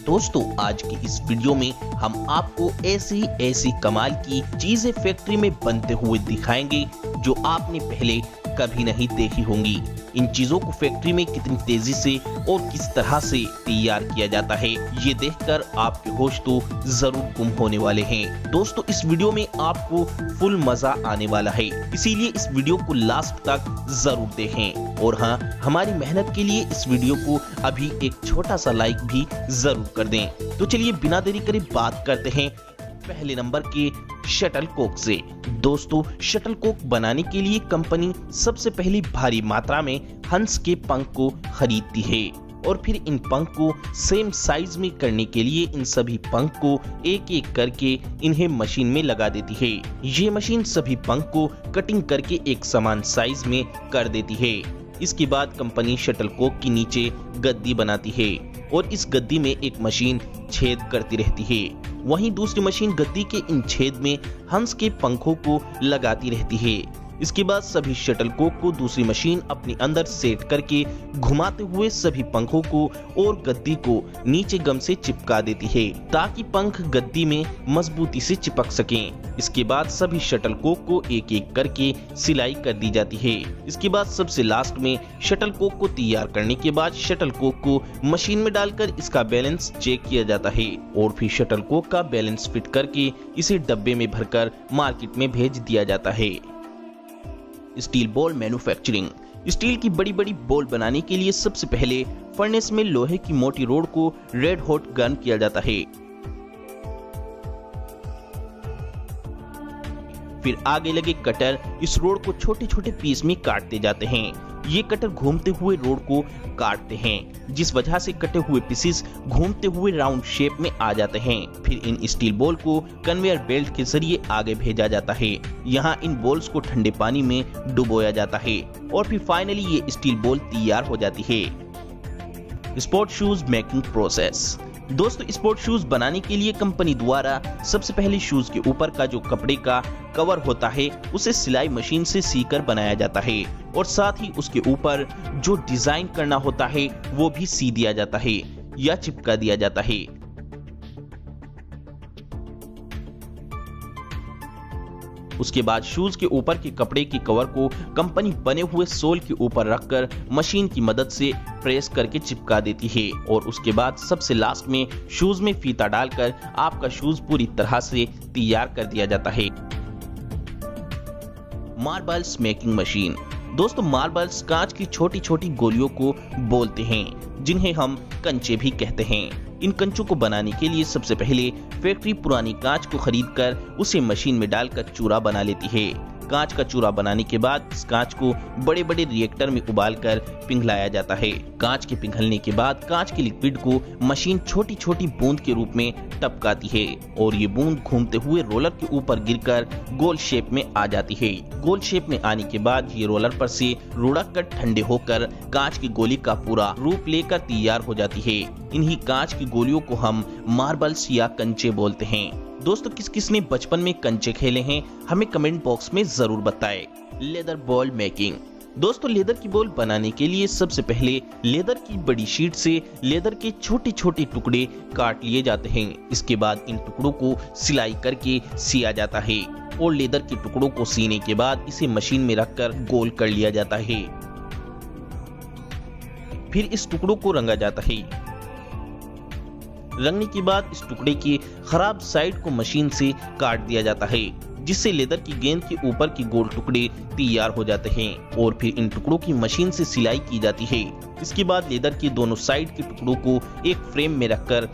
दोस्तों आज की इस वीडियो में हम आपको ऐसी कमाल की चीजें फैक्ट्री में बनते हुए दिखाएंगे जो आपने पहले कभी नहीं देखी होंगी। इन चीजों को फैक्ट्री में कितनी तेजी से और किस तरह से तैयार किया जाता है, ये देखकर आपके होश तो जरूर गुम होने वाले हैं। दोस्तों इस वीडियो में आपको फुल मजा आने वाला है, इसीलिए इस वीडियो को लास्ट तक जरूर देखें। और हाँ, हमारी मेहनत के लिए इस वीडियो को अभी एक छोटा सा लाइक भी जरूर कर दें। तो चलिए बिना देरी करे बात करते हैं पहले नंबर के शटल कॉक से। दोस्तों शटल कॉक बनाने के लिए कंपनी सबसे पहले भारी मात्रा में हंस के पंख को खरीदती है और फिर इन पंख को सेम साइज में करने के लिए इन सभी पंख को एक एक करके इन्हें मशीन में लगा देती है। ये मशीन सभी पंख को कटिंग करके एक समान साइज में कर देती है। इसके बाद कंपनी शटल कॉक के नीचे गद्दी बनाती है और इस गद्दी में एक मशीन छेद करती रहती है। वहीं दूसरी मशीन गद्दी के इन छेद में हंस के पंखों को लगाती रहती है। इसके बाद सभी शटल कॉक को दूसरी मशीन अपने अंदर सेट करके घुमाते हुए सभी पंखों को और गद्दी को नीचे गम से चिपका देती है ताकि पंख गद्दी में मजबूती से चिपक सकें। इसके बाद सभी शटल कॉक को एक एक करके सिलाई कर दी जाती है। इसके बाद सबसे लास्ट में शटल कॉक को तैयार करने के बाद शटल कॉक को मशीन में डालकर इसका बैलेंस चेक किया जाता है और फिर शटल कॉक का बैलेंस फिट करके इसे डब्बे में भरकर मार्केट में भेज दिया जाता है। Steel ball manufacturing. स्टील की बड़ी बड़ी बॉल बनाने के लिए सबसे पहले फर्नेस में लोहे की मोटी रोड को रेड हॉट गर्म किया जाता है। फिर आगे लगे कटर इस रोड को छोटे छोटे पीस में काटते जाते हैं। ये कटर घूमते हुए रोड को काटते हैं, जिस वजह से कटे हुए पीसेस घूमते हुए राउंड शेप में आ जाते हैं। फिर इन स्टील बॉल को कन्वेयर बेल्ट के जरिए आगे भेजा जाता है। यहाँ इन बॉल्स को ठंडे पानी में डुबोया जाता है और फिर फाइनली ये स्टील बॉल तैयार हो जाती है। Sport shoes making process. दोस्तों स्पोर्ट शूज बनाने के लिए कंपनी द्वारा सबसे पहले शूज के ऊपर का जो कपड़े का कवर होता है उसे सिलाई मशीन से सीकर बनाया जाता है और साथ ही उसके ऊपर जो डिजाइन करना होता है वो भी सी दिया जाता है या चिपका दिया जाता है। उसके बाद शूज के ऊपर के कपड़े के कवर को कंपनी बने हुए सोल के ऊपर रखकर मशीन की मदद से प्रेस करके चिपका देती है और उसके बाद सबसे लास्ट में शूज में फीता डालकर आपका शूज पूरी तरह से तैयार कर दिया जाता है। Marbles making machine. दोस्तों मार्बल्स कांच की छोटी छोटी गोलियों को बोलते हैं जिन्हें हम कंचे भी कहते हैं। इन कंचों को बनाने के लिए सबसे पहले फैक्ट्री पुरानी कांच को खरीदकर उसे मशीन में डालकर चूरा बना लेती है। कांच का चूरा बनाने के बाद इस कांच को बड़े बड़े रिएक्टर में उबालकर पिघलाया जाता है। कांच के पिघलने के बाद कांच के लिक्विड को मशीन छोटी छोटी बूंद के रूप में टपकाती है और ये बूंद घूमते हुए रोलर के ऊपर गिरकर गोल शेप में आ जाती है। गोल शेप में आने के बाद ये रोलर पर से रुड़क कर ठंडे होकर कांच की गोली का पूरा रूप लेकर तैयार हो जाती है। इन्हीं कांच की गोलियों को हम मार्बल्स या कंचे बोलते हैं। दोस्तों किस किस ने बचपन में कंचे खेले हैं हमें कमेंट बॉक्स में जरूर बताएं। Leather ball making. दोस्तों लेदर की बॉल बनाने के लिए सबसे पहले लेदर की बड़ी शीट से लेदर के छोटे छोटे टुकड़े काट लिए जाते हैं। इसके बाद इन टुकड़ों को सिलाई करके सिया जाता है और लेदर के टुकड़ों को सीने के बाद इसे मशीन में रखकर गोल कर लिया जाता है। फिर इस टुकड़ों को रंगा जाता है। रंगने के बाद इस टुकड़े की खराब साइड को मशीन से काट दिया जाता है, जिससे लेदर की गेंद के ऊपर के गोल टुकड़े तैयार हो जाते हैं और फिर इन टुकड़ों की मशीन से सिलाई की जाती है। इसके बाद लेदर के दोनों साइड के टुकड़ों को एक फ्रेम में रखकर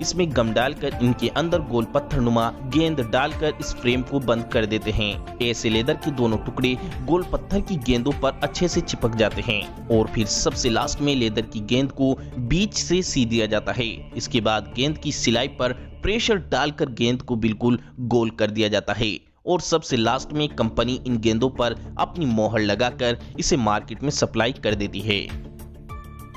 इसमें गम डालकर इनके अंदर गोल पत्थर नुमा गेंद डालकर इस फ्रेम को बंद कर देते हैं। ऐसे लेदर के दोनों टुकड़े गोल पत्थर की गेंदों पर अच्छे से चिपक जाते हैं और फिर सबसे लास्ट में लेदर की गेंद को बीच से सी दिया जाता है। इसके बाद गेंद की सिलाई पर प्रेशर डालकर गेंद को बिल्कुल गोल कर दिया जाता है और सबसे लास्ट में कंपनी इन गेंदों पर अपनी मोहर लगाकर इसे मार्केट में सप्लाई कर देती है।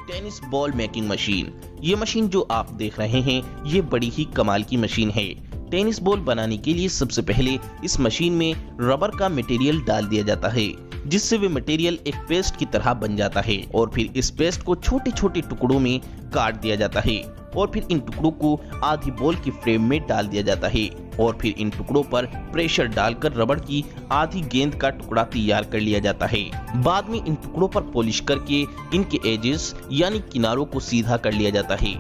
Tennis ball making machine. ये मशीन जो आप देख रहे हैं ये बड़ी ही कमाल की मशीन है। टेनिस बॉल बनाने के लिए सबसे पहले इस मशीन में रबर का मटेरियल डाल दिया जाता है। जिससे वे मटेरियल एक पेस्ट की तरह बन जाता है और फिर इस पेस्ट को छोटे छोटे टुकड़ों में काट दिया जाता है और फिर इन टुकड़ों को आधी बॉल की फ्रेम में डाल दिया जाता है और फिर इन टुकड़ों पर प्रेशर डालकर रबड़ की आधी गेंद का टुकड़ा तैयार कर लिया जाता है। बाद में इन टुकड़ों पर पॉलिश करके इनके एजेस यानी किनारों को सीधा कर लिया जाता है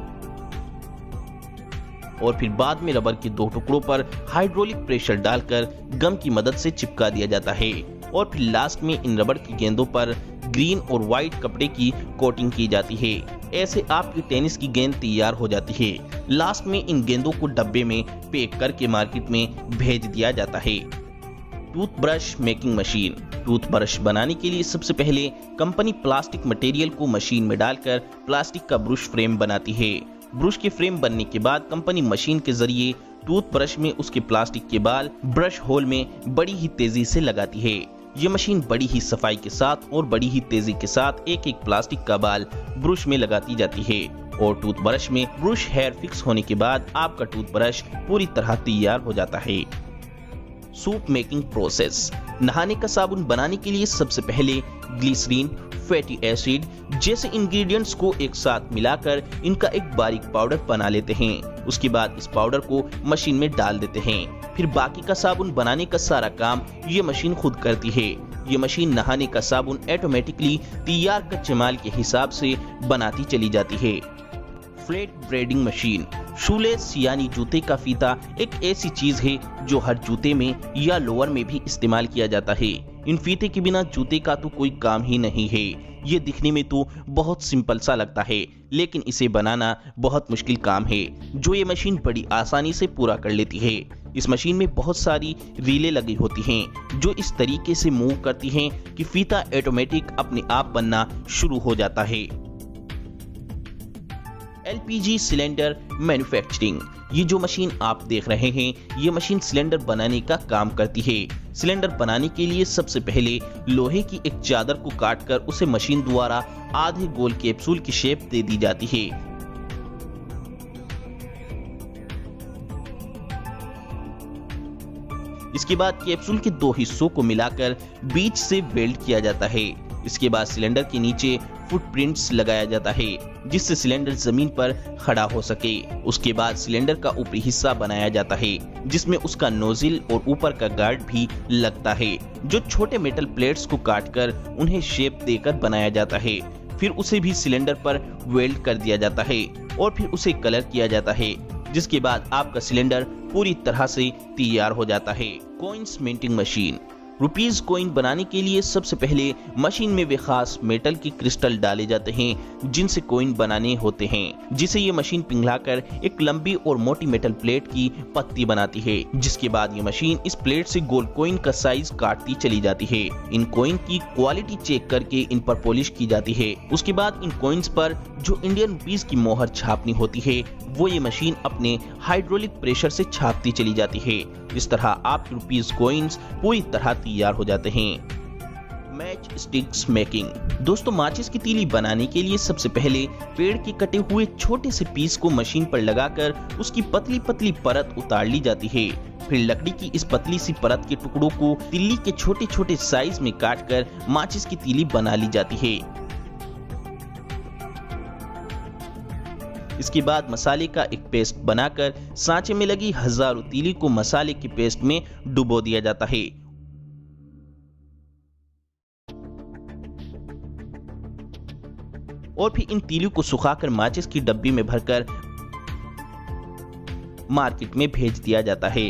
और फिर बाद में रबर के दो टुकड़ों पर हाइड्रोलिक प्रेशर डालकर गम की मदद से चिपका दिया जाता है और फिर लास्ट में इन रबर की गेंदों पर ग्रीन और व्हाइट कपड़े की कोटिंग की जाती है। ऐसे आपकी टेनिस की गेंद तैयार हो जाती है। लास्ट में इन गेंदों को डब्बे में पैक करके मार्केट में भेज दिया जाता है। Toothbrush making machine. टूथब्रश बनाने के लिए सबसे पहले कंपनी प्लास्टिक मटेरियल को मशीन में डालकर प्लास्टिक का ब्रश फ्रेम बनाती है। ब्रश के फ्रेम बनने के बाद कंपनी मशीन के जरिए टूथब्रश में उसके प्लास्टिक के बाल ब्रश होल में बड़ी ही तेजी से लगाती है। ये मशीन बड़ी ही सफाई के साथ और बड़ी ही तेजी के साथ एक एक प्लास्टिक का बाल ब्रश में लगाती जाती है और टूथब्रश में ब्रश हेयर फिक्स होने के बाद आपका टूथब्रश पूरी तरह तैयार हो जाता है। Soup making process. नहाने का साबुन बनाने के लिए सबसे पहले ग्लिसरीन, फैटी एसिड जैसे इंग्रेडिएंट्स को एक साथ मिलाकर इनका एक बारीक पाउडर बना लेते हैं। उसके बाद इस पाउडर को मशीन में डाल देते हैं। फिर बाकी का साबुन बनाने का सारा काम ये मशीन खुद करती है। ये मशीन नहाने का साबुन ऑटोमेटिकली तैयार कच्चे माल के हिसाब से बनाती चली जाती है। Flat braiding machine. शूलेस यानी जूते का फीता एक ऐसी चीज है जो हर जूते में या लोअर में भी इस्तेमाल किया जाता है। इन फीते के बिना जूते का तो कोई काम ही नहीं है। ये दिखने में तो बहुत सिंपल सा लगता है लेकिन इसे बनाना बहुत मुश्किल काम है जो ये मशीन बड़ी आसानी से पूरा कर लेती है। इस मशीन में बहुत सारी रीलें लगी होती हैं जो इस तरीके से मूव करती हैं कि फीता ऑटोमेटिक अपने आप बनना शुरू हो जाता है। LPG cylinder manufacturing. ये जो मशीन आप देख रहे हैं ये मशीन सिलेंडर बनाने का काम करती है। सिलेंडर बनाने के लिए सबसे पहले लोहे की एक चादर को काटकर उसे मशीन द्वारा आधे गोल कैप्सूल की शेप दे दी जाती है। इसके बाद कैप्सूल के दो हिस्सों को मिलाकर बीच से वेल्ड किया जाता है। इसके बाद सिलेंडर के नीचे फुटप्रिंट्स लगाया जाता है जिससे सिलेंडर जमीन पर खड़ा हो सके। उसके बाद सिलेंडर का ऊपरी हिस्सा बनाया जाता है जिसमें उसका नोजिल और ऊपर का गार्ड भी लगता है जो छोटे मेटल प्लेट्स को काटकर उन्हें शेप देकर बनाया जाता है। फिर उसे भी सिलेंडर पर वेल्ड कर दिया जाता है और फिर उसे कलर किया जाता है जिसके बाद आपका सिलेंडर पूरी तरह से तैयार हो जाता है। Coins minting machine. Rupees coin बनाने के लिए सबसे पहले मशीन में वे खास मेटल के क्रिस्टल डाले जाते हैं जिनसे कॉइन बनाने होते हैं, जिसे ये मशीन पिघलाकर एक लंबी और मोटी मेटल प्लेट की पत्ती बनाती है। जिसके बाद ये मशीन इस प्लेट से गोल कॉइन का साइज काटती चली जाती है। इन कॉइन की क्वालिटी चेक करके इन पर पॉलिश की जाती है। उसके बाद इन कॉइन्स पर जो इंडियन रुपीज की मोहर छापनी होती है वो ये मशीन अपने हाइड्रोलिक प्रेशर से छापती चली जाती है। इस तरह आपके रुपीज कॉइन्स पूरी तरह तैयार हो जाते हैं। Match sticks making. दोस्तों माचिस की तीली बनाने के लिए सबसे पहले पेड़ के कटे हुए छोटे से पीस को मशीन पर लगाकर उसकी पतली पतली परत उतार ली जाती है। फिर लकड़ी की इस पतली सी परत के टुकड़ों को तिल्ली के छोटे छोटे साइज में काटकर माचिस की तीली बना ली जाती है। इसके बाद मसाले का एक पेस्ट बनाकर सांचे में लगी हजारों तीली को मसाले के पेस्ट में डुबो दिया जाता है। और फिर इन तीलियों को सुखाकर माचिस की डब्बी में भरकर मार्केट में भेज दिया जाता है।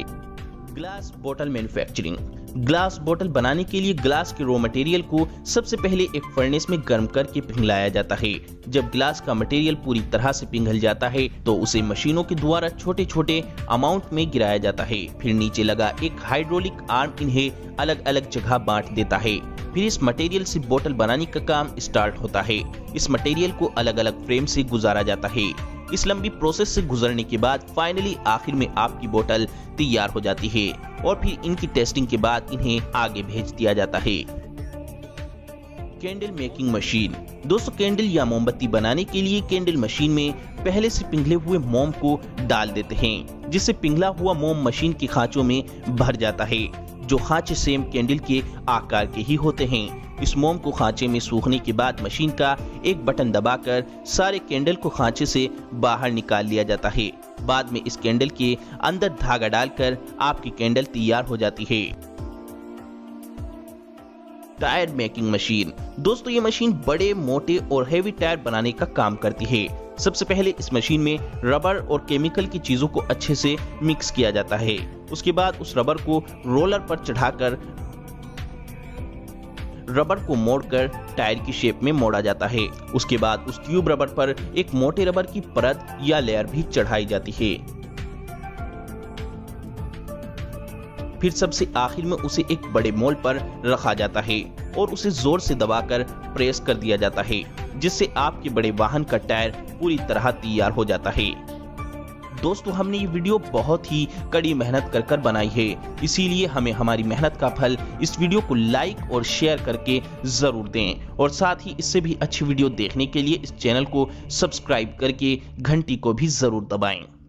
ग्लास बोतल मैन्युफैक्चरिंग। ग्लास बोतल बनाने के लिए ग्लास के रॉ मटेरियल को सबसे पहले एक फर्नेस में गर्म करके पिघलाया जाता है। जब ग्लास का मटेरियल पूरी तरह से पिघल जाता है तो उसे मशीनों के द्वारा छोटे छोटे अमाउंट में गिराया जाता है। फिर नीचे लगा एक हाइड्रोलिक आर्म इन्हें अलग अलग जगह बांट देता है। फिर इस मटेरियल से बोतल बनाने का काम स्टार्ट होता है। इस मटेरियल को अलग अलग फ्रेम से गुजारा जाता है। इस लंबी प्रोसेस से गुजरने के बाद फाइनली आखिर में आपकी बोतल तैयार हो जाती है और फिर इनकी टेस्टिंग के बाद इन्हें आगे भेज दिया जाता है। Candle making machine. दोस्तों कैंडल या मोमबत्ती बनाने के लिए कैंडल मशीन में पहले से पिघले हुए मोम को डाल देते हैं जिससे पिघला हुआ मोम मशीन के खांचों में भर जाता है। जो खांचे सेम कैंडल के आकार के ही होते हैं। इस मोम को खांचे में सूखने के बाद मशीन का एक बटन दबाकर सारे कैंडल को खांचे से बाहर निकाल लिया जाता है। बाद में इस कैंडल के अंदर धागा डालकर आपकी कैंडल तैयार हो जाती है। Tyre making machine. दोस्तों ये मशीन बड़े, मोटे और हेवी टायर बनाने का काम करती है। सबसे पहले इस मशीन में रबर और केमिकल की चीजों को अच्छे से मिक्स किया जाता है। उसके बाद उस रबर को रोलर पर चढ़ाकर रबर को मोड़कर टायर की शेप में मोड़ा जाता है। उसके बाद उस ट्यूब रबर पर एक मोटे रबर की परत या लेयर भी चढ़ाई जाती है। फिर सबसे आखिर में उसे एक बड़े मोल्ड पर रखा जाता है और उसे जोर से दबाकर प्रेस कर दिया जाता है, जिससे आपके बड़े वाहन का टायर पूरी तरह तैयार हो जाता है। दोस्तों हमने ये वीडियो बहुत ही कड़ी मेहनत कर बनाई है, इसीलिए हमें हमारी मेहनत का फल इस वीडियो को लाइक और शेयर करके जरूर दें और साथ ही इससे भी अच्छी वीडियो देखने के लिए इस चैनल को सब्सक्राइब करके घंटी को भी जरूर दबाएं।